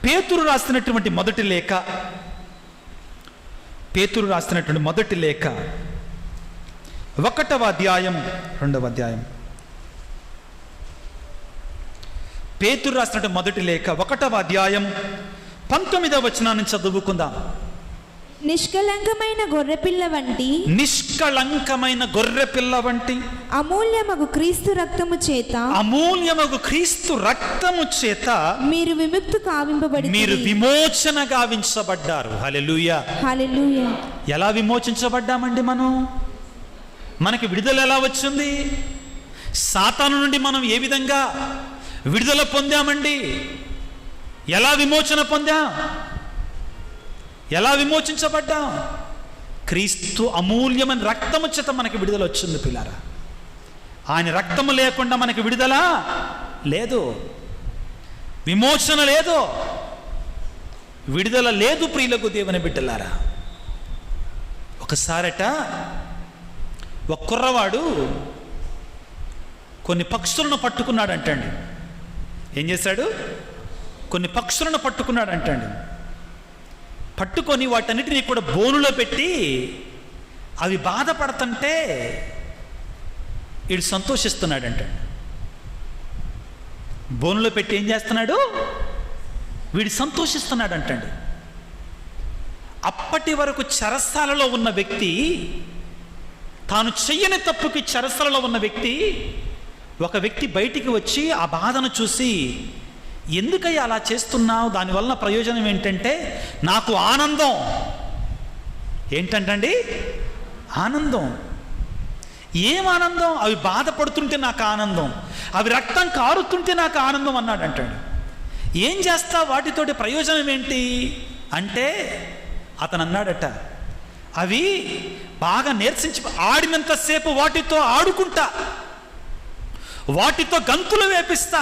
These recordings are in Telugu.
పేతురు రాసినటువంటి మొదటి లేఖ 1వ అధ్యాయం 2వ అధ్యాయం. పేతురు రాసినటువంటి మొదటి లేఖ 1వ అధ్యాయం 19వ వచనాన్ని చదువుకుందాం. నిష్కళంకమైన గొర్రెపిల్ల వంటి అమూల్యమగు క్రీస్తు రక్తము చేత మీరు విమోచన గావించబడ్డారు. హల్లెలూయా, హల్లెలూయా. ఎలా విమోచించబడ్డామండి? మనకి విడుదల ఎలా వచ్చింది? సాతాను నుండి మనం ఏ విధంగా విడుదల పొందామండి? ఎలా విమోచన పొందాం? ఎలా విమోచించబడ్డాం? క్రీస్తు అమూల్యమైన రక్తము చేత మనకి విడుదల వచ్చింది పిల్లారా. ఆయన రక్తము లేకుండా మనకి విడుదల లేదు, విమోచన లేదు, విడుదల లేదు. ప్రియులకు దేవుని బిడ్డలారా, ఒకసారట ఒక కుర్రవాడు కొన్ని పక్షులను పట్టుకున్నాడంటండి. ఏం చేశాడు? కొన్ని పక్షులను పట్టుకున్నాడంటండి. పట్టుకొని వాటన్నిటినీ కూడా బోనులో పెట్టి అవి బాధపడుతుంటే వీడు సంతోషిస్తున్నాడంట. బోనులో పెట్టి ఏం చేస్తున్నాడు? వీడు సంతోషిస్తున్నాడంటండి. అప్పటి వరకు చెరసాలలో ఉన్న వ్యక్తి, తాను చెయ్యని తప్పుకి చెరసాలలో ఉన్న వ్యక్తి, ఒక వ్యక్తి బయటికి వచ్చి ఆ బాధను చూసి, ఎందుకయ్యా అలా చేస్తున్నావు? దానివల్ల ప్రయోజనం ఏంటంటే నాకు ఆనందం. ఏంటంటండి? ఆనందం. ఏం ఆనందం? అవి బాధపడుతుంటే నాకు ఆనందం, అవి రక్తం కారుతుంటే నాకు ఆనందం అన్నాడంటాడు. ఏం చేస్తా వాటితోటి? ప్రయోజనం ఏంటి అంటే అతను అన్నాడట, అవి బాగా నీరసించి ఆడినంతసేపు వాటితో ఆడుకుంటా, వాటితో గంతులు వేపిస్తా.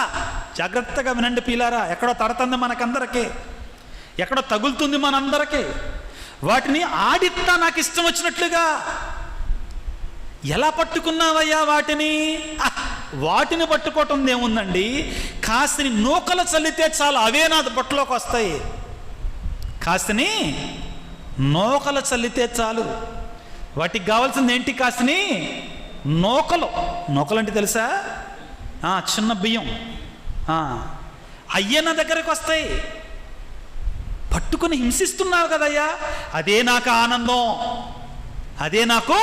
జాగ్రత్తగా వినండి పిల్లారా, ఎక్కడో తడుతుంది మనకందరికీ, ఎక్కడో తగులుతుంది మనందరికీ. వాటిని ఆడిస్తా నాకు ఇష్టం వచ్చినట్లుగా. ఎలా పట్టుకున్నావయ్యా వాటిని? వాటిని పట్టుకోవటం ఏముందండి, కాసిని నూకలు చల్లితే చాలు, అవే నా బొట్టలోకి వస్తాయి. కాసిని నూకలు చల్లితే చాలు. వాటికి కావాల్సింది ఏంటి? కాసిని నూకలు. నూకలు అంటే తెలుసా? చిన్న బియ్యం. అయ్యే నా దగ్గరకు వస్తాయి. పట్టుకుని హింసిస్తున్నావు కదయ్యా, అదే నాకు ఆనందం, అదే నాకు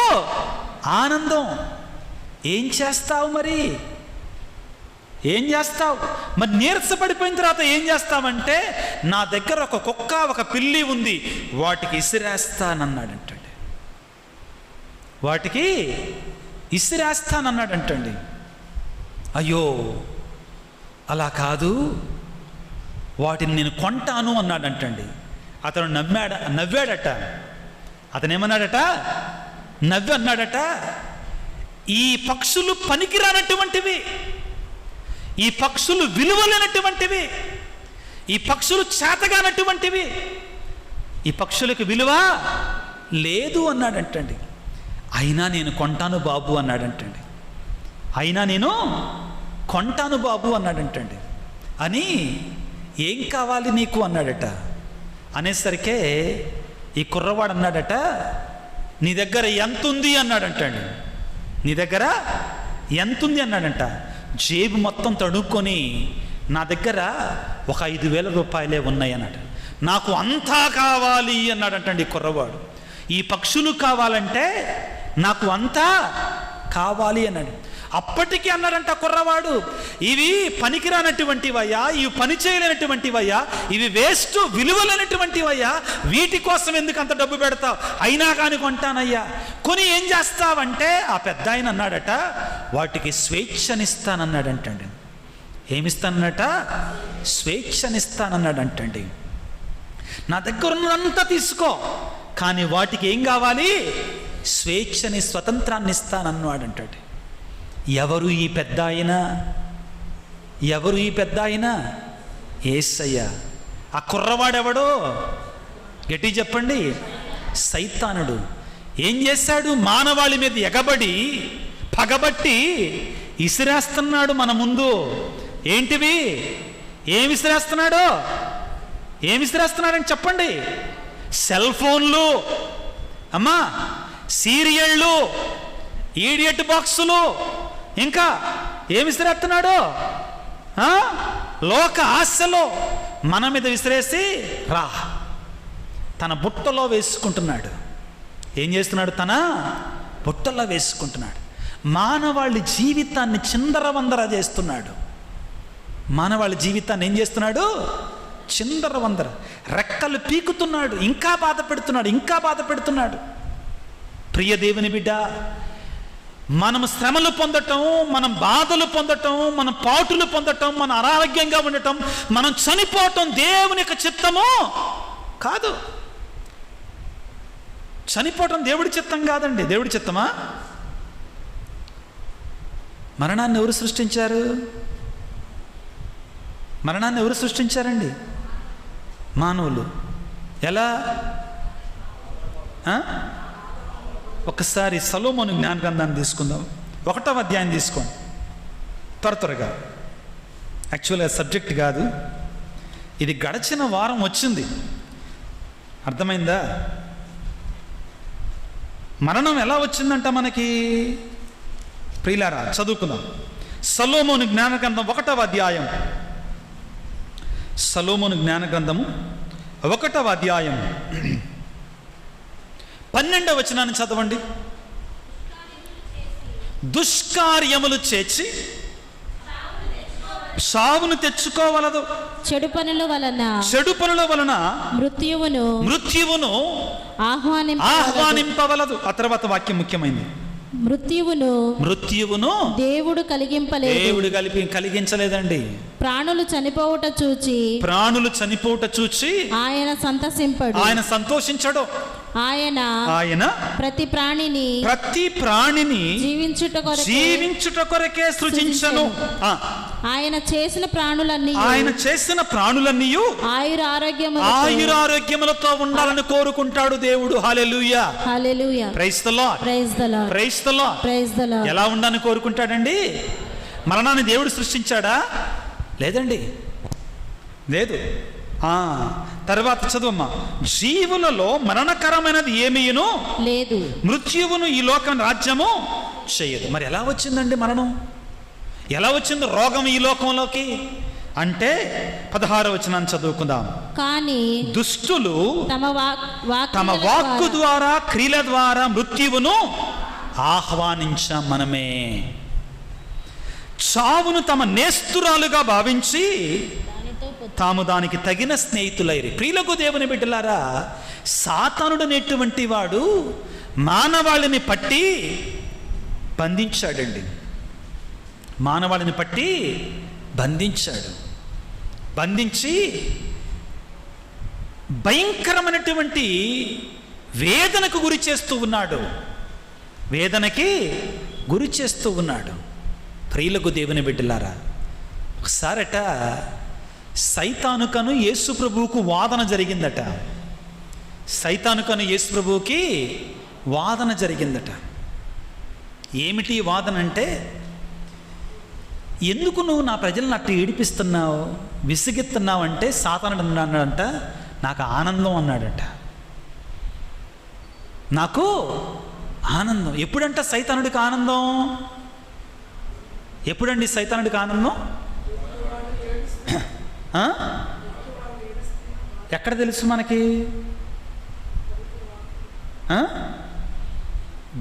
ఆనందం. ఏం చేస్తావు మరి? ఏం చేస్తావు మరి? నీరసపడిపోయిన తర్వాత ఏం చేస్తావంటే, నా దగ్గర ఒక కుక్క ఒక పిల్లి ఉంది, వాటికి ఇసిరేస్తానన్నాడంటండి. వాటికి ఇసిరేస్తానన్నాడంటండి. అయ్యో అలా కాదు, వాటిని నేను కొంటాను అన్నాడంటండి. అతను నవ్వాడట. అతనేమన్నాడట? నవ్వి అన్నాడట, ఈ పక్షులు పనికిరానటువంటివి, ఈ పక్షులు విలువలేనటువంటివి, ఈ పక్షులు చేతగానటువంటివి, ఈ పక్షులకు విలువ లేదు అన్నాడంటండి. అయినా నేను కొంటాను బాబు అన్నాడంటండి. అయినా నేను కొంటాను బాబు అన్నాడంటండి. అని ఏం కావాలి నీకు అన్నాడట. అనేసరికే ఈ కుర్రవాడు అన్నాడట, నీ దగ్గర ఎంత ఉంది అన్నాడంటండి. నీ దగ్గర ఎంత ఉంది అన్నాడంట. జేబు మొత్తం తడుక్కొని, నా దగ్గర ఒక 5,000 రూపాయలే ఉన్నాయి అన్నాడు. నాకు అంతా కావాలి అన్నాడంటండి కుర్రవాడు. ఈ పక్షులు కావాలంటే నాకు అంతా కావాలి అన్నాడు. అప్పటికీ అన్నాడంట కుర్రవాడు, ఇవి పనికిరానటువంటివయ్యా, ఇవి పని చేయలేనటువంటివయ్యా, ఇవి వేస్ట్, విలువలేనటువంటివయ్యా, వీటి కోసం ఎందుకు అంత డబ్బు పెడతావు? అయినా కానీ కొంటానయ్యా. కొని ఏం చేస్తావంటే ఆ పెద్ద ఆయన అన్నాడట, వాటికి స్వేచ్ఛనిస్తానన్నాడంటండి. ఏమిస్తానన్నట? స్వేచ్ఛనిస్తానన్నాడంటండి. నా దగ్గర ఉన్నదంతా తీసుకో, కానీ వాటికి ఏం కావాలి? స్వేచ్ఛని, స్వతంత్రాన్ని ఇస్తానన్నాడంటాడు. ఎవరు ఈ పెద్ద ఆయన? ఎవరు ఈ పెద్ద ఆయన? యేసయ్య. ఆ కుర్రవాడెవడో గట్టి చెప్పండి. సైతానుడు. ఏం చేశాడు? మానవాళి మీద ఎగబడి పగబట్టి ఇసిరేస్తున్నాడు మన ముందు. ఏంటివి? ఏం విసిరేస్తున్నాడు? ఏమి విసిరేస్తున్నాడని చెప్పండి? సెల్ ఫోన్లు, అమ్మా సీరియళ్ళు, ఈడియట్ బాక్సులు, ఇంకా ఏమి విసిరేస్తున్నాడు? లోక ఆశలు మన మీద విసిరేసి రా తన బుట్టలో వేసుకుంటున్నాడు. ఏం చేస్తున్నాడు? తన బుట్టలో వేసుకుంటున్నాడు. మానవాళి జీవితాన్ని చిందరవందర చేస్తున్నాడు. మానవాళి జీవితాన్ని ఏం చేస్తున్నాడు? చిందరవందర, రెక్కలు పీకుతున్నాడు, ఇంకా బాధ పెడుతున్నాడు, ఇంకా బాధ పెడుతున్నాడు. ప్రియ దేవుని బిడ్డ, మనం శ్రమలు పొందటం, మనం బాధలు పొందటం, మనం పాటులు పొందటం, మనం అనారోగ్యంగా ఉండటం, మనం చనిపోవటం దేవుని యొక్క చిత్తము కాదు. చనిపోవటం దేవుడి చిత్తం కాదండి. దేవుడి చిత్తమా? మరణాన్ని ఎవరు సృష్టించారు? మరణాన్ని ఎవరు సృష్టించారండి? మానవులు. ఎలా? ఒకసారి సొలొమోను జ్ఞాన గ్రంథాన్ని తీసుకుందాం. 1వ అధ్యాయం తీసుకోండి త్వరగా. యాక్చువల్గా సబ్జెక్ట్ కాదు ఇది, గడిచిన వారం వచ్చింది. అర్థమైందా? మరణం ఎలా వచ్చిందంట మనకి? ప్రియులారా చదువుకుందాం. సొలొమోను జ్ఞాన గ్రంథం 1వ అధ్యాయం. సొలొమోను జ్ఞాన గ్రంథము 1వ అధ్యాయం 12వ వచనాన్ని చదవండి. దుష్కార్యములు చేసి సావును తెచ్చుకోవలదు. చెడు పనుల వలన మృత్యువును ఆహ్వానింపవలదు. ఆ తర్వాత వాక్యం ముఖ్యమైనది. మృత్యువును దేవుడు కలిగించలేదండి. ప్రాణులు చనిపోవుట చూచి ఆయన సంతోషించడు. ఆయన ప్రతి ప్రాణిని జీవించుట కొరకే సృజించను. ఆయన చేసిన ప్రాణులన్నీ ఆయురారోగ్యములతో ఉండాలని కోరుకుంటాడు దేవుడు. Hallelujah, hallelujah, praise the Lord, praise the Lord. ఎలా ఉండాలని కోరుకుంటాడండి? మరణాన్ని దేవుడు సృష్టించాడా? లేదండి, లేదు. తర్వాత చదువమ్మా. జీవులలో మరణకరమైనది ఏమీను లేదు, మృత్యువును ఈ లోకం రాజ్యము చేయదు. మరి ఎలా వచ్చిందండి మరణం? ఎలా వచ్చింది రోగం ఈ లోకంలోకి అంటే 16వ వచనాన్ని చదువుకుందాం. కానీ దుష్టులు తమ వాక్కు ద్వారా, క్రియల ద్వారా మృత్యువును ఆహ్వానించాం మనమే. చావును తమ నేస్తురాలుగా భావించి తాము దానికి తగిన స్నేహితులైరి. ప్రియులకు దేవుని బిడ్డలారా, సాతానుడు అనేటువంటి వాడు మానవాళిని పట్టి బంధించాడండి. మానవాళిని పట్టి బంధించాడు. బంధించి భయంకరమైనటువంటి వేదనకు గురి చేస్తూ ఉన్నాడు. వేదనకి గురి చేస్తూ ఉన్నాడు. ప్రియులకు దేవుని బిడ్డలారా, ఒకసారట సైతానుకను యేసు ప్రభువుకు వాదన జరిగిందట. సైతానుకను యేసు ప్రభువుకి వాదన జరిగిందట. ఏమిటి వాదన అంటే, ఎందుకు నువ్వు నా ప్రజలను అట్లా ఏడిపిస్తున్నావు, విసిగిస్తున్నావు అంటే సాతానుడు అన్నాడంట, నాకు ఆనందం అన్నాడట. నాకు ఆనందం. ఎప్పుడంట సైతానుడికి ఆనందం? ఎప్పుడండి సైతానుడికి ఆనందం? ఎక్కడ తెలుసు మనకి?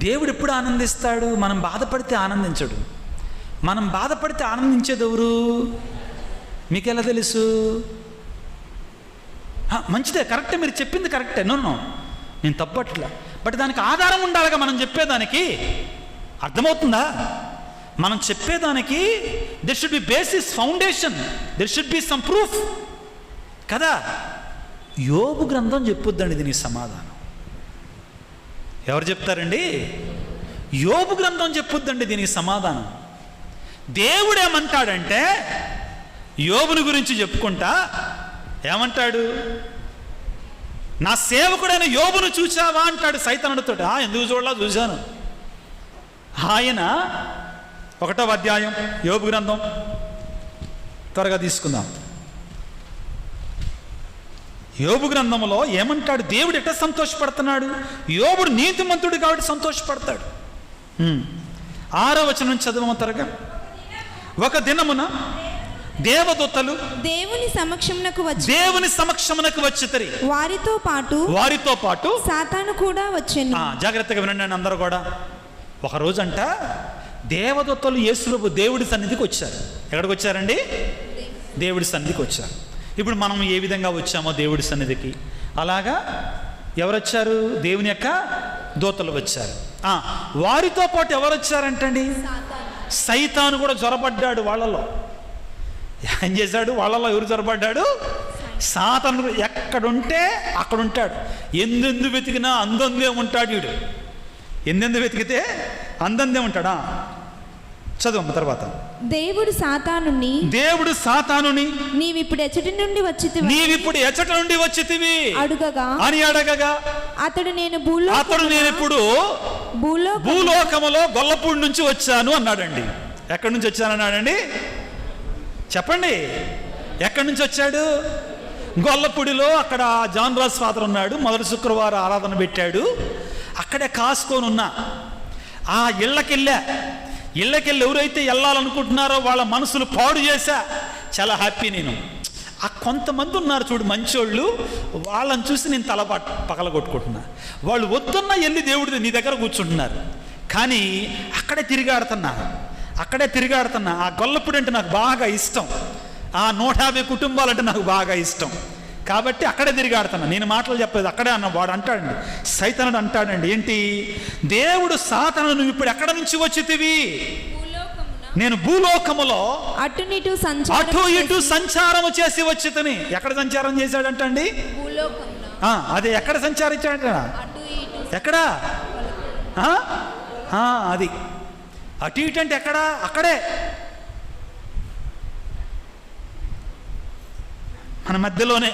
దేవుడు ఎప్పుడు ఆనందిస్తాడు? మనం బాధపడితే ఆనందించడు. మనం బాధపడితే ఆనందించేది ఎవరు? మీకు ఎలా తెలుసు? మంచిదే, కరెక్టే, మీరు చెప్పింది కరెక్టే. నో నేను తప్పట్లా. బట్ దానికి ఆధారం ఉండాలిగా మనం చెప్పేదానికి. అర్థమవుతుందా? మనం చెప్పేదానికి there should be basis, foundation, there should be some proof కదా. యోబు గ్రంథం చెప్పొద్దండి దీనికి సమాధానం. ఎవరు చెప్తారండి? యోబు గ్రంథం చెప్పొద్దండి దీనికి సమాధానం. దేవుడు ఏమంటాడంటే, యోబుని గురించి చెప్పుకుంటా ఏమంటాడు? నా సేవకుడైన యోబును చూచావా అంటాడు సైతానుడితో. ఎందుకు చూడలా? చూశాను. ఆయన 1వ అధ్యాయం యోబు గ్రంథం త్వరగా తీసుకుందాం. యోబు గ్రంథంలో ఏమంటాడు? దేవుడు ఎట్లా సంతోషపడుతున్నాడు? యోబుడు నీతిమంతుడు కాబట్టి సంతోషపడతాడు. 6వ వచనం చదవము త్వరగా. ఒక దినమున దేవదూతలు దేవుని సమక్షమునకు వచ్చిరి. వారితో పాటు సాతాను కూడా వచ్చెను. జాగ్రత్తగా వినండి అందరూ కూడా. ఒక రోజంట దేవదూతలు యేసుప్రభు దేవుడి సన్నిధికి వచ్చారు. ఎక్కడికి వచ్చారండి? దేవుడి సన్నిధికి వచ్చారు. ఇప్పుడు మనం ఏ విధంగా వచ్చామో దేవుడి సన్నిధికి, అలాగా ఎవరు వచ్చారు? దేవుని యొక్క దూతలు వచ్చారు. వారితో పాటు ఎవరు వచ్చారంటండి? సైతాను కూడా జొరబడ్డాడు వాళ్ళలో. ఏం చేశాడు? వాళ్ళలో ఎవరు జొరబడ్డాడు? సాతాను. ఎక్కడుంటే అక్కడ ఉంటాడు. ఎందెందు వెతికినా అందందే ఉంటాడు వీడు. ఎందెందు వెతికితే అందందే ఉంటాడా? చదువు తర్వాత. దేవుడు సాతానుని నీవిప్పుడు ఎచ్చటి నుండి వచ్చితివి అడగగా అతడు నేను ఇప్పుడు భూలోకములో గొల్లపూడి నుంచి వచ్చాను అన్నాడండి. ఎక్కడి నుంచి వచ్చానన్నాడండి? చెప్పండి, ఎక్కడి నుంచి వచ్చాడు? గొల్లపూడిలో. అక్కడ జాన్ రాజ్ ఫాదర్ ఉన్నాడు. మొదటి శుక్రవారం ఆరాధన పెట్టాడు. అక్కడే కాసుకొని ఉన్నా. ఆ ఇళ్ళకెళ్ళి ఎవరైతే వెళ్ళాలనుకుంటున్నారో వాళ్ళ మనసులు పాడు చేశా. చాలా హ్యాపీ నేను. ఆ కొంతమంది ఉన్నారు చూడు మంచోళ్ళు, వాళ్ళని చూసి నేను తల పగల కొట్టుకుంటున్నా. వాళ్ళు వద్దున్నా వెళ్ళి దేవుడి నీ దగ్గర కూర్చుంటున్నారు. కానీ అక్కడే తిరిగాడుతున్నా. ఆ గొల్లపూడి అంటే నాకు బాగా ఇష్టం. ఆ 150 కుటుంబాలంటే నాకు బాగా ఇష్టం. కాబట్టి అక్కడే తిరిగాడుతున్నా. నేను మాటలు చెప్పలేదు, అక్కడే అన్న. వాడు అంటాడండి, సైతానుడు అంటాడండి, ఏంటి? దేవుడు సాతాను నువ్వు ఇప్పుడు ఎక్కడ నుంచి వచ్చితివి? నేను భూలోకములో అటు ఇటు సంచారము చేసి వచ్చితని. ఎక్కడ సంచారం చేశాడంటండి? అదే ఎక్కడ సంచారించాడంట? ఎక్కడ? అది అటు ఇటు అంటే ఎక్కడ? అక్కడే మన మధ్యలోనే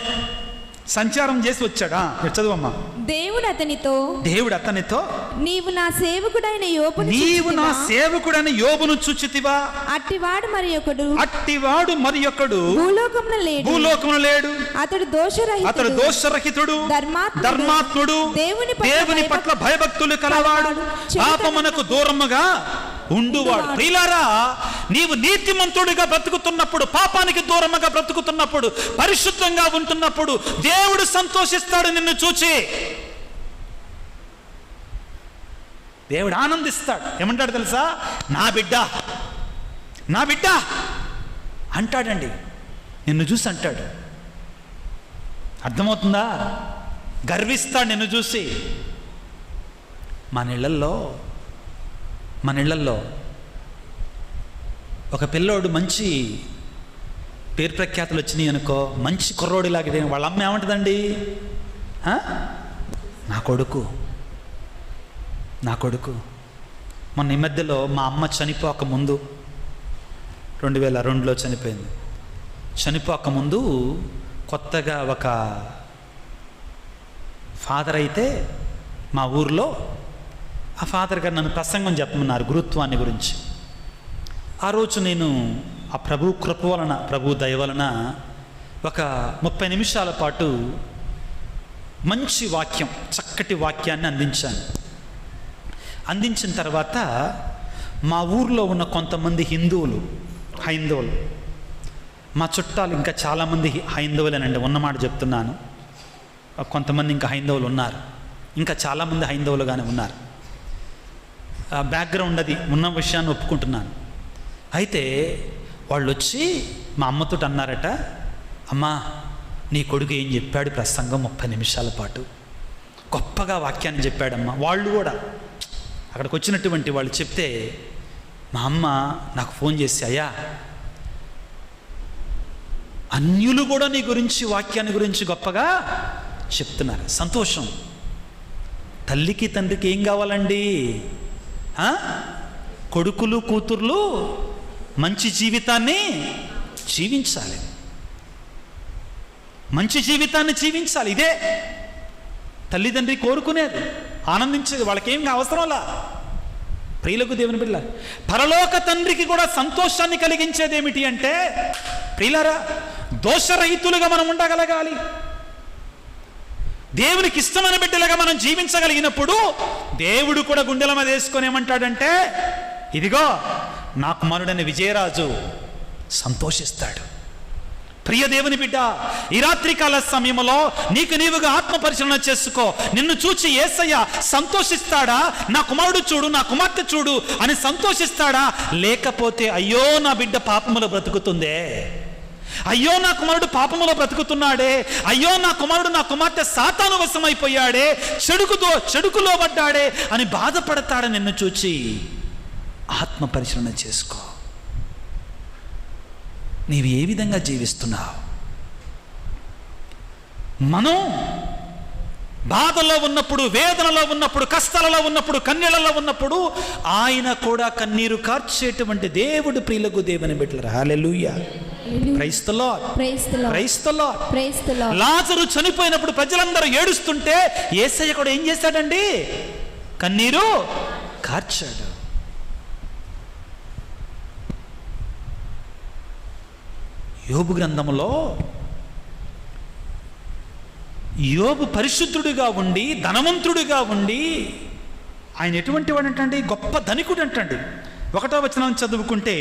సంచారం చేసి వచ్చాడా? చదువమ్మా. దేవుడు అతనితో నీవు నా సేవకుడైన యోబును చూచితివా? అట్టివాడు మరి ఒకడు భూలోకమున లేడు. అతడు దోషరహితుడు, ధర్మాత్ముడు, దేవుని పట్ల భయభక్తులు కలవాడు, పాపమునకు దూరముగా ఉండువాడు. ప్రియులారా, నీవు నీతిమంతుడిగా బ్రతుకుతున్నప్పుడు, పాపానికి దూరముగా బ్రతుకుతున్నప్పుడు, పరిశుద్ధంగా ఉంటున్నప్పుడు దేవుడు సంతోషిస్తాడు నిన్ను చూచి. దేవుడు ఆనందిస్తాడు. ఏమంటాడు తెలుసా? నా బిడ్డ అంటాడండి. నిన్ను చూసి అంటాడు. అర్థమవుతుందా? గర్విస్తాడు నిన్ను చూసి. మన ఇళ్లల్లో ఒక పిల్లోడు మంచి పేరు ప్రఖ్యాతులు వచ్చినాయి అనుకో, మంచి కుర్రోడిలాగే వాళ్ళ అమ్మ ఏమంటుందండి? నా కొడుకు. మొన్న ఈ మధ్యలో మా అమ్మ చనిపోకముందు, 2002లో చనిపోయింది. చనిపోకముందు కొత్తగా ఒక ఫాదర్ అయితే మా ఊర్లో, ఆ ఫాదర్ గారు నన్ను ప్రసంగం చెప్పమన్నారు గురుత్వాన్ని గురించి. ఆ రోజు నేను ఆ ప్రభు కృప వలన, ప్రభు దయ వలన ఒక 30 నిమిషాల పాటు మంచి వాక్యం, చక్కటి వాక్యాన్ని అందించాను. అందించిన తర్వాత మా ఊర్లో ఉన్న కొంతమంది హైందవులు, మా చుట్టాలు ఇంకా చాలామంది హైందవులేనండి, ఉన్నమాట చెప్తున్నాను. కొంతమంది ఇంకా హైందవులు ఉన్నారు, ఇంకా చాలామంది హైందవులుగానే ఉన్నారు. బ్యాక్గ్రౌండ్ అది ఉన్న విషయాన్ని ఒప్పుకుంటున్నాను. అయితే వాళ్ళు వచ్చి మా అమ్మతో అన్నారట, అమ్మా నీ కొడుకు ఏం చెప్పాడు ప్రసంగం 30 నిమిషాల పాటు, గొప్పగా వాక్యాన్ని చెప్పాడమ్మా. వాళ్ళు కూడా అక్కడికి వచ్చినటువంటి వాళ్ళు చెప్తే మా అమ్మ నాకు ఫోన్ చేసి, అయ్యా అన్యులు కూడా నీ గురించి, వాక్యాన్ని గురించి గొప్పగా చెప్తున్నారు. సంతోషం. తల్లికి తండ్రికి ఏం కావాలండి? కొడుకులు కూతుర్లు మంచి జీవితాన్ని జీవించాలి, మంచి జీవితాన్ని జీవించాలి. ఇదే తల్లిదండ్రి కోరుకునేది, ఆనందించేది. వాళ్ళకేం అవసరంలా. ప్రియులకు దేవుని బిడ్డ, పరలోక తండ్రికి కూడా సంతోషాన్ని కలిగించేది ఏమిటి అంటే, ప్రియులారా, దోషరహితులుగా మనం ఉండగలగాలి. దేవునికి ఇష్టమైన బిడ్డలుగా మనం జీవించగలిగినప్పుడు దేవుడు కూడా గుండెల మీద వేసుకొని ఏమంటాడంటే, ఇదిగో నా కుమారుడైన విజయరాజు సంతోషిస్తాడు. ప్రియ దేవుని బిడ్డ, ఈ రాత్రికాల సమయంలో నీకు నీవుగా ఆత్మ పరిశీలన చేసుకో. నిన్ను చూచి యేసయ్య సంతోషిస్తాడా? నా కుమారుడు చూడు, నా కుమార్తె చూడు అని సంతోషిస్తాడా? లేకపోతే అయ్యో నా బిడ్డ పాపములో బ్రతుకుతుందే, అయ్యో నా కుమారుడు పాపములో బ్రతుకుతున్నాడే, అయ్యో నా కుమారుడు నా కుమార్తె సాతాను వశమైపోయాడే, చెడుకులో పడ్డాడే అని బాధపడతాడా? నిన్ను చూచి ఆత్మ పరిశీలన చేసుకో. నీవు ఏ విధంగా జీవిస్తున్నావు? మనం బాధలో ఉన్నప్పుడు, వేదనలో ఉన్నప్పుడు, కష్టాలలో ఉన్నప్పుడు, కన్నీళ్లలో ఉన్నప్పుడు ఆయన కూడా కన్నీరు కార్చేటువంటి దేవుడు. ప్రియులకు దేవుని బిడ్డలారా, hallelujah, praise the Lord, praise the Lord. లాజరు చనిపోయినప్పుడు ప్రజలందరూ ఏడుస్తుంటే యేసయ్య కూడా ఏం చేశాడండి? కన్నీరు కార్చాడు. యోబు గ్రంథములో యోబు పరిశుద్ధుడిగా ఉండి, ధనవంతుడిగా ఉండి, ఆయన ఎటువంటి వాడు అంటండి? గొప్ప ధనికుడు అంటండి. 1వ వచనం చదువుకుంటే,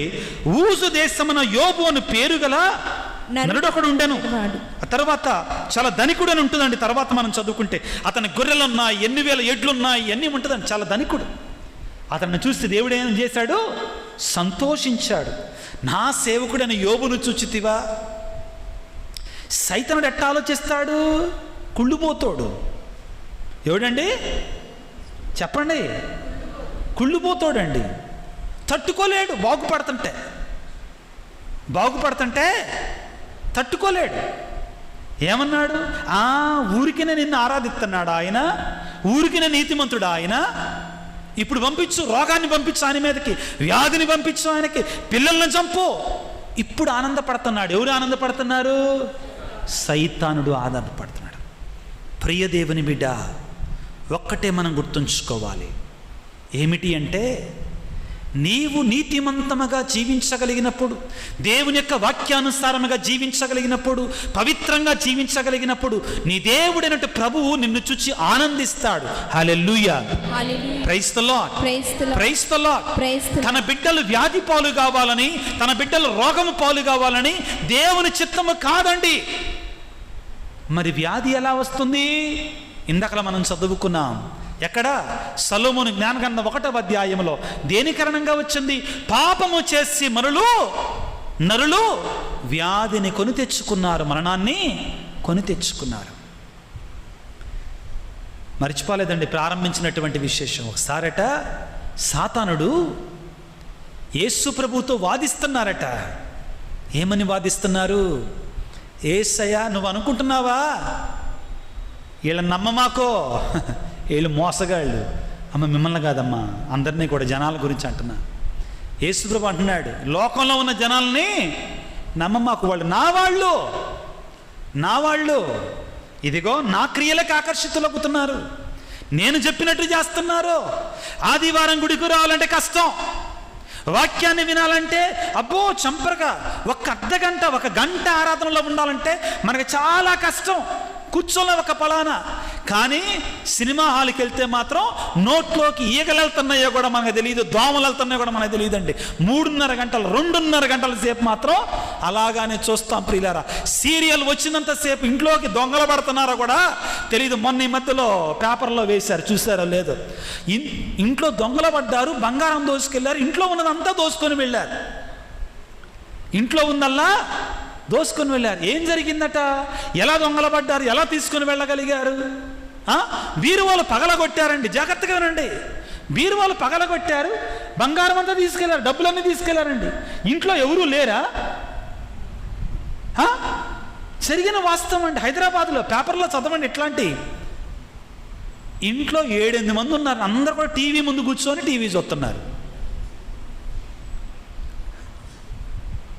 ఊజు దేశమున యోబు అని పేరు గల నరుడొకడు ఉండెను. ఆ తర్వాత చాలా ధనికుడు అని ఉంటుందండి. తర్వాత మనం చదువుకుంటే అతని గొర్రెలున్నాయి, 8,000 ఎడ్లున్నాయి, అన్నీ ఉంటుందండి. చాలా ధనికుడు. అతన్ని చూస్తే దేవుడు ఏం చేశాడు? సంతోషించాడు. నా సేవకుడైన యోబును చూచితివా? సైతానుడు ఎట్లా ఆలోచిస్తాడు? కుళ్ళుపోతాడు. ఎవడండి? చెప్పండి. కుళ్ళుపోతాడండి. తట్టుకోలేడు. బాగుపడుతుంటే తట్టుకోలేడు. ఏమన్నాడు? ఊరికినే నిన్ను ఆరాధిస్తున్నాడు ఆయన, ఊరికినే నీతిమంతుడు ఆయన. ఇప్పుడు పంపించు, రోగాన్ని పంపించు ఆయన మీదకి, వ్యాధిని పంపించు ఆయనకి, పిల్లల్ని చంపు. ఇప్పుడు ఆనందపడుతున్నాడు. ఎవరు ఆనందపడుతున్నారు? సైతానుడు ఆనందపడుతున్నాడు. ప్రియ దేవుని బిడ్డ, ఒక్కటే మనం గుర్తుంచుకోవాలి. ఏమిటి అంటే, నీవు నీతిమంతముగా జీవించగలిగినప్పుడు, దేవుని యొక్క వాక్యానుసారముగా జీవించగలిగినప్పుడు, పవిత్రంగా జీవించగలిగినప్పుడు నీ దేవుడైనటువంటి ప్రభువు నిన్ను చూచి ఆనందిస్తాడు. Hallelujah, praise the Lord, praise the Lord. తన బిడ్డలు వ్యాధి పాలు కావాలని, తన బిడ్డలు రోగము పాలు కావాలని దేవుని చిత్తము కాదండి. మరి వ్యాధి ఎలా వస్తుంది? ఇందాక మనం చదువుకున్నాం. ఎక్కడ? సొలొమోను జ్ఞానగ్రంథం 1వ అధ్యాయంలో. దేని కారణంగా వచ్చింది? పాపము చేసి నరులు వ్యాధిని కొని తెచ్చుకున్నారు, మరణాన్ని కొని తెచ్చుకున్నారు. మర్చిపోలేదండి ప్రారంభించినటువంటి విశేషం. ఒకసారట సాతానుడు యేసు ప్రభువుతో వాదిస్తున్నారట. ఏమని వాదిస్తున్నారు? యేసయ్యా, నువ్వు అనుకుంటున్నావా వీళ్ళని నమ్మమాకో, వీళ్ళు మోసగాళ్ళు. అమ్మ, మిమ్మల్ని కాదమ్మా, అందరినీ కూడా, జనాల గురించి అంటున్నా. యేసుప్రభు అంటున్నాడు, లోకంలో ఉన్న జనాల్ని నమ్మమాకు, వాళ్ళు నా వాళ్ళు ఇదిగో నా క్రియలకు ఆకర్షితులవుతున్నారు, నేను చెప్పినట్టు చేస్తున్నారు. ఆదివారం గుడికి రావాలంటే కష్టం, వాక్యాన్ని వినాలంటే అబ్బో చంపరగా, ఒక అర్ధగంట, 1 గంట ఆరాధనలో ఉండాలంటే మనకి చాలా కష్టం. కూర్చోలే ఒక పలానా. కానీ సినిమా హాల్కి వెళ్తే మాత్రం నోట్లోకి ఈగలు వెళ్తున్నాయో కూడా మనకు తెలియదు, దోమలు వెళ్తున్నాయో కూడా మనకు తెలియదండి. 2.5 గంటల సేపు మాత్రం అలాగానే చూస్తాం ప్రియులారా. సీరియల్ వచ్చినంతసేపు ఇంట్లోకి దొంగలు పడుతున్నారో కూడా తెలియదు. మొన్న ఈ మధ్యలో పేపర్లో వేశారు, చూసారో లేదో. ఇంట్లో దొంగలు పడ్డారు, బంగారం దోసుకెళ్ళారు, ఇంట్లో ఉన్నదంతా దోసుకొని వెళ్ళారు, ఇంట్లో ఉందల్లా దోసుకొని వెళ్ళారు. ఏం జరిగిందట? ఎలా దొంగలు పడ్డారు? ఎలా తీసుకొని వెళ్ళగలిగారు? బీరువాలు పగలగొట్టారండి. జాగ్రత్తగా వినండి. బీరువాలు పగలగొట్టారు, బంగారం అంతా తీసుకెళ్లారు, డబ్బులన్నీ తీసుకెళ్లారండి. ఇంట్లో ఎవరూ లేరా? జరిగిన వాస్తవం అండి. హైదరాబాద్లో పేపర్లో చదవండి. ఇట్లాంటి ఇంట్లో 7-8 మంది ఉన్నారు, అందరూ కూడా టీవీ ముందు కూర్చొని టీవీ చూస్తున్నారు.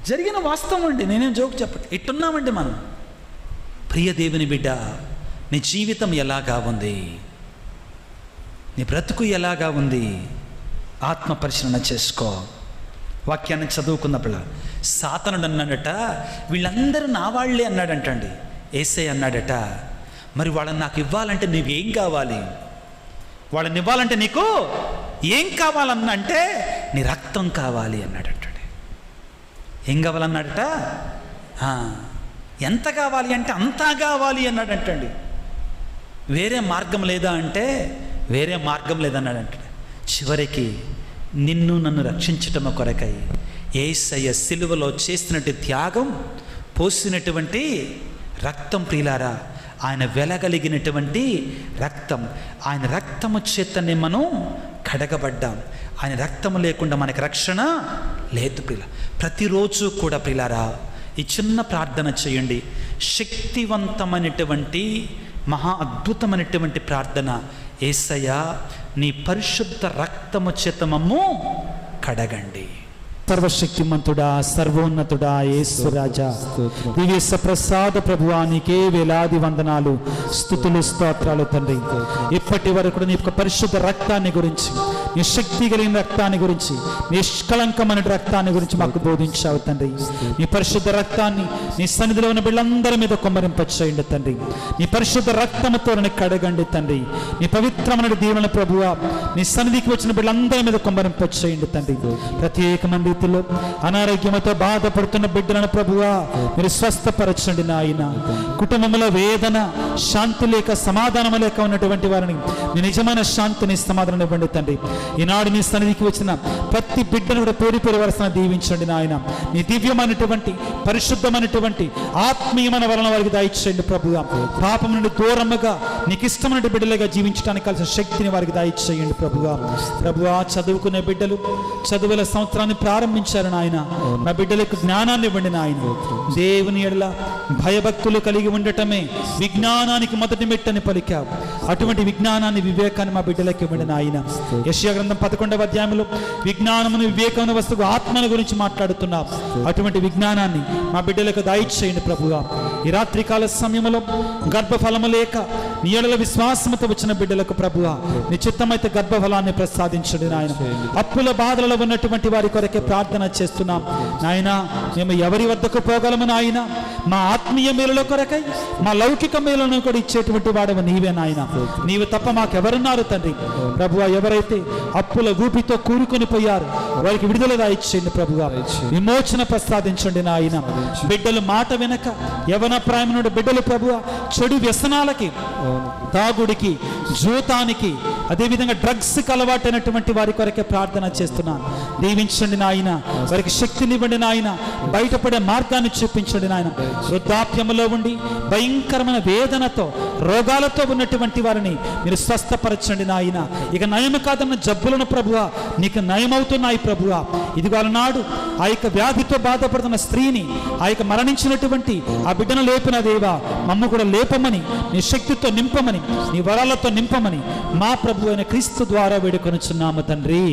జరిగిన వాస్తవం అండి, నేనేం జోక్ చెప్పండి. ఇట్టున్నామండి మనం. ప్రియ దేవుని బిడ్డ, నీ జీవితం ఎలాగా ఉంది? నీ బ్రతుకు ఎలాగా ఉంది? ఆత్మ పరిశీలన చేసుకో. వాక్యాన్ని చదువుకున్నప్పుడు సాతానుడు అన్నాడట, వీళ్ళందరూ నా వాళ్ళే అన్నాడంటండి. యేసయ్య అన్నాడట, మరి వాళ్ళని నాకు ఇవ్వాలంటే నీకేం కావాలి? వాళ్ళని ఇవ్వాలంటే నీకు ఏం కావాలన్నా అంటే నీ రక్తం కావాలి అన్నాడట. ఏం కావాలన్నాడట? ఎంత కావాలి అంటే అంతా కావాలి అన్నాడంటండి. వేరే మార్గం లేదా అంటే వేరే మార్గం లేదన్నాడంట. చివరికి నిన్ను నన్ను రక్షించటం కొరకై యేసయ్య సిలువలో చేసినట్టు త్యాగం, పోసినటువంటి రక్తం ప్రియులారా, ఆయన వెలగలిగినటువంటి రక్తం, ఆయన రక్తము చేతనే మనం కడగబడ్డాం. ఆయన రక్తము లేకుండా మనకి రక్షణ లేదు ప్రియుల. ప్రతిరోజు కూడా ప్రియులారా ఈ చిన్న ప్రార్థన చేయండి. శక్తివంతమైనటువంటి మహా అద్భుతమైనటువంటి ప్రార్థన. యేసయ్యా, నీ పరిశుద్ధ రక్తము చేత మమ్ము కడగండి. సర్వశక్తిమంతుడా, సర్వోన్నతుడా, యేసు రాజా, దివ్య ప్రసాద ప్రభువా, నీకే వేలాది వందనాలు, స్తుతులు, స్తోత్రాలు తండ్రి. ఇప్పటి వరకు నీ యొక్క పరిశుద్ధ రక్తాన్ని గురించి, నీ శక్తి కలిగిన రక్తాన్ని గురించి, నిష్కళంకమైన రక్తాన్ని గురించి మాకు బోధించావు తండ్రి. నీ పరిశుద్ధ రక్తాన్ని నీ సన్నిధిలో ఉన్న బిళ్ళందరి మీద కుమ్మరింపచేయండి తండ్రి. నీ పరిశుద్ధ రక్తముతో కడగండి తండ్రి. నీ పవిత్రమైన దీవెన ప్రభువా, నీ సన్నిధికి వచ్చిన బిళ్ళందరి మీద కుమ్మరింపచేయండి తండ్రి. ప్రత్యేకమైన అనారోగ్యంతో బాధపడుతున్న బిడ్డలను ప్రభువా మీరు స్వస్థపరచండి నాయన. కుటుంబంలో వేదన, శాంతి లేక, సమాధానం లేక ఉన్నటువంటి వారిని నీ నిజమైన శాంతిని, సమాధానం ఇవ్వండి తండ్రి. ఈనాడు నీ సన్నిధికి వచ్చిన ప్రతి బిడ్డను కూడా పేరు పేరు వరుసన దీవించండి నాయన. నీ దివ్యమైనటువంటి, పరిశుద్ధమైనటువంటి, ఆత్మీయమైన వలన వారికి దయచేయండి ప్రభువా. పాపం నుండి దూరముగా నీకు ఇష్టమైన బిడ్డలుగా జీవించడానికి కలిసిన శక్తిని వారికి దయచేయండి ప్రభువా. ప్రభువా, చదువుకునే బిడ్డలు చదువుల సంవత్సరాన్ని ప్రారంభించారు నాయన. నా బిడ్డలకు జ్ఞానాన్ని ఇవ్వండి నాయన. దేవుని ఎడల భయభక్తులు కలిగి ఉండటమే విజ్ఞానానికి మొదటి మెట్టని పలికావు. అటువంటి విజ్ఞానాన్ని, వివేకాన్ని మా బిడ్డలకు ఇవ్వండి నాయన. యెషయా గ్రంథం 11వ అధ్యాయంలో విజ్ఞానమును, వివేకమును, వస్తువు, ఆత్మల గురించి మాట్లాడుతున్నావు. అటువంటి విజ్ఞానాన్ని మా బిడ్డలకు దయచేయండి ప్రభువా. ఈ రాత్రికాల సమయంలో గర్భఫలము లేక నీ ఎడల విశ్వాసముతో వచ్చిన బిడ్డలకు ప్రభువా నీ చిత్తమైతే గర్భఫలాన్ని ప్రసాదించండి నాయన. అప్పుల బాధలలో ఉన్నటువంటి వారి కొరకే ప్రార్థన చేస్తున్నాం నాయన. మేము ఎవరి వద్దకు పోగలము నాయన? మా ఆత్మీయ మేలుల కొరకై, మా లౌకిక మేలులను కూడా ఇచ్చేటువంటి వాడవు నీవే నాయన. నీవు తప్ప మాకెవరున్నారు తండ్రి? ప్రభువా, ఎవరైతే అప్పుల ఊపితో కూరుకొని పోయారు వారికి విడుదల దయచేయండి ప్రభువా. విమోచన ప్రసాదించండి నాయన. బిడ్డలు మాట వెనక, యవన ప్రాయం నుండి బిడ్డలు ప్రభువా చెడు వ్యసనాలకి, తాగుడికి, జూతానికి, అదేవిధంగా డ్రగ్స్కి అలవాటైనటువంటి వారి కొరకే ప్రార్థన చేస్తున్నాను. దీవించండి నాయన. వారికి శక్తినివ్వండి నాయన. బయటపడే మార్గాన్ని చూపించండి నాయన. వృద్ధాప్యములో ఉండి భయంకరమైన వేదనతో, రోగాలతో ఉన్నటువంటి వారిని మీరు స్వస్థపరచండి నాయన. ఇక నయము కాదన్న జబ్బులను ప్రభువా నీకు నయమవుతున్నాయి ప్రభువా. ఇదిగో అలనాడు ఆ యొక్క వ్యాధితో బాధపడుతున్న స్త్రీని, ఆ యొక్క మరణించినటువంటి ఆ బిడ్డను లేపిన దేవా, మమ్మ కూడా లేపమని, నీ శక్తితో నింపమని, నీ వరాలతో నింపమని మా ప్రభు అయిన క్రీస్తు ద్వారా వేడుకొనుచున్నాము తండ్రి.